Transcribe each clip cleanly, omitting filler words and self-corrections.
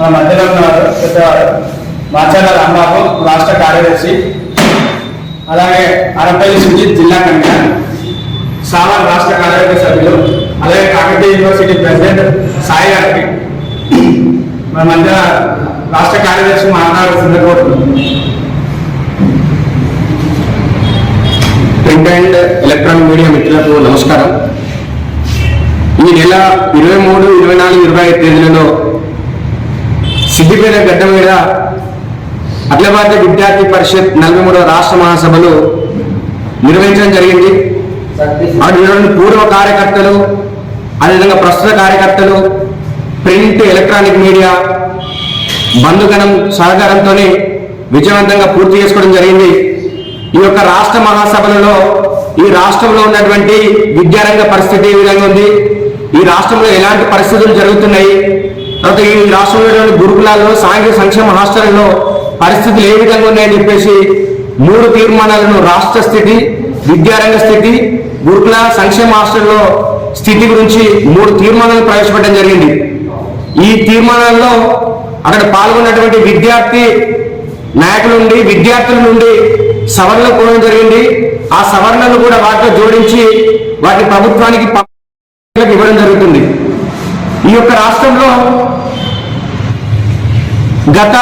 మా మధ్యలో ఉన్నారు మాచర్ల రాంబాబు రాష్ట్ర కార్యదర్శి, అలాగే అరపల్లి సుజిత్ జిల్లా కన్వీనర్, సావర్ రాష్ట్ర కార్యవర్గ సభ్యులు, అలాగే కాకతీయ యూనివర్సిటీ ప్రెసిడెంట్ సాయి గారికి మన మధ్య రాష్ట్ర కార్యదర్శి మాట్లాడాల్సింది కోరుతున్నాం. ప్రింట్ అండ్ ఎలక్ట్రానిక్ మీడియా మిత్రులకు నమస్కారం. ఈ నెల 23, 24, 25 తేదీలలో సిద్దిపేట గడ్డ మీద అఖిల భారత విద్యార్థి పరిషత్ 43వ రాష్ట్ర మహాసభలు నిర్వహించడం జరిగింది. అటు పూర్వ కార్యకర్తలు, అదేవిధంగా ప్రస్తుత కార్యకర్తలు, ప్రింట్ ఎలక్ట్రానిక్ మీడియా బంధుగణం సహకారంతో విజయవంతంగా పూర్తి చేసుకోవడం జరిగింది. ఈ యొక్క రాష్ట్ర మహాసభలలో ఈ రాష్ట్రంలో ఉన్నటువంటి విద్యారంగ పరిస్థితి ఏ విధంగా ఉంది, ఈ రాష్ట్రంలో ఎలాంటి పరిస్థితులు జరుగుతున్నాయి, తర్వాత ఈ రాష్ట్రంలో గురుకులాల్లో, సాంఘిక సంక్షేమ హాస్టల్లో పరిస్థితులు ఏ విధంగా ఉన్నాయని చెప్పేసి 3 తీర్మానాలను రాష్ట్ర స్థితి, విద్యారంగ స్థితి, గురుకుల సంక్షేమ హాస్టల్లో స్థితి గురించి 3 తీర్మానాలు ప్రవేశపెట్టడం జరిగింది. ఈ తీర్మానాల్లో అక్కడ పాల్గొన్నటువంటి విద్యార్థి నాయకుల నుండి, విద్యార్థుల నుండి సవరణలు కోరడం జరిగింది. ఆ సవరణలు కూడా వాటితో జోడించి వాటి ప్రభుత్వానికి ఇవ్వడం జరుగుతుంది. ఈ యొక్క రాష్ట్రంలో గత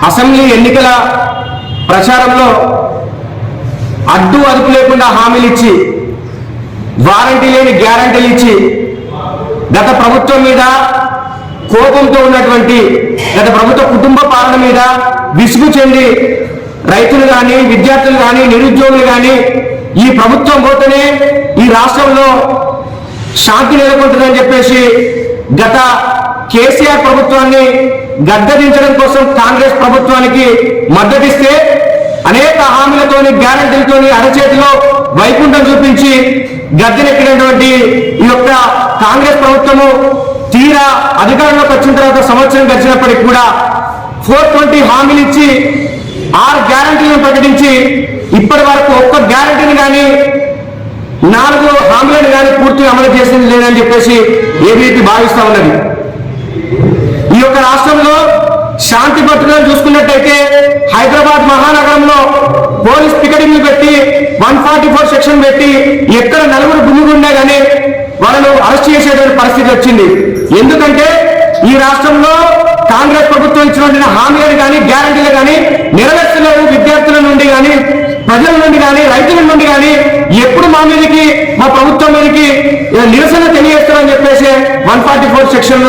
అసెంబ్లీ ఎన్నికల ప్రచారంలో అడ్డు అదుపు లేకుండా హామీలు ఇచ్చి, వారంటీ లేని గ్యారంటీలు ఇచ్చి గత ప్రభుత్వం మీద కోపంతో ఉన్నటువంటి గత ప్రభుత్వ కుటుంబ పాలన మీద విసుగు చెంది రైతులు కానీ, విద్యార్థులు కానీ, నిరుద్యోగులు కానీ ఈ ప్రభుత్వం పోతేనే ఈ రాష్ట్రంలో శాంతి నెలకొంటుందని చెప్పేసి గత కేసీఆర్ ప్రభుత్వాన్ని గద్దెదించడం కోసం కాంగ్రెస్ ప్రభుత్వానికి మద్దతిస్తే అనేక హామీలతోని, గ్యారంటీలతోని అరచేతిలో వైకుంఠం చూపించి గద్దెనెక్కినటువంటి ఈ యొక్క కాంగ్రెస్ ప్రభుత్వము తీరా అధికారంలోకి వచ్చిన తర్వాత సంవత్సరం గడిచినప్పటికీ కూడా 420 హామీలు ఇచ్చి 6 గ్యారంటీలను ప్రకటించి ఇప్పటి వరకు ఒక్క గ్యారంటీని కానీ 4 హామీలను కానీ పూర్తిగా అమలు చేసింది లేదని చెప్పేసి ఏబీపీ భావిస్తా ఉన్నది. ఈ యొక్క రాష్ట్రంలో శాంతి భద్రతలు చూసుకున్నట్టయితే హైదరాబాద్ మహానగరంలో పోలీస్ పికెటింగ్లు పెట్టి 144 సెక్షన్ పెట్టి ఎక్కడ నలుగురు గుమిగుండే కానీ వాళ్ళను అరెస్ట్ చేసేటువంటి పరిస్థితి వచ్చింది. ఎందుకంటే ఈ రాష్ట్రంలో కాంగ్రెస్ ప్రభుత్వం ఇచ్చినటువంటి హామీలను కానీ, గ్యారంటీలు కానీ నెరవేర్చలేవు. విద్యార్థుల నుండి కానీ, ప్రజల నుండి కానీ, రైతుల నుండి కానీ ఎప్పుడు మా మీదకి, మా ప్రభుత్వం మీదకి నిరసన తెలియజేస్తారని చెప్పేసి 144 సెక్షన్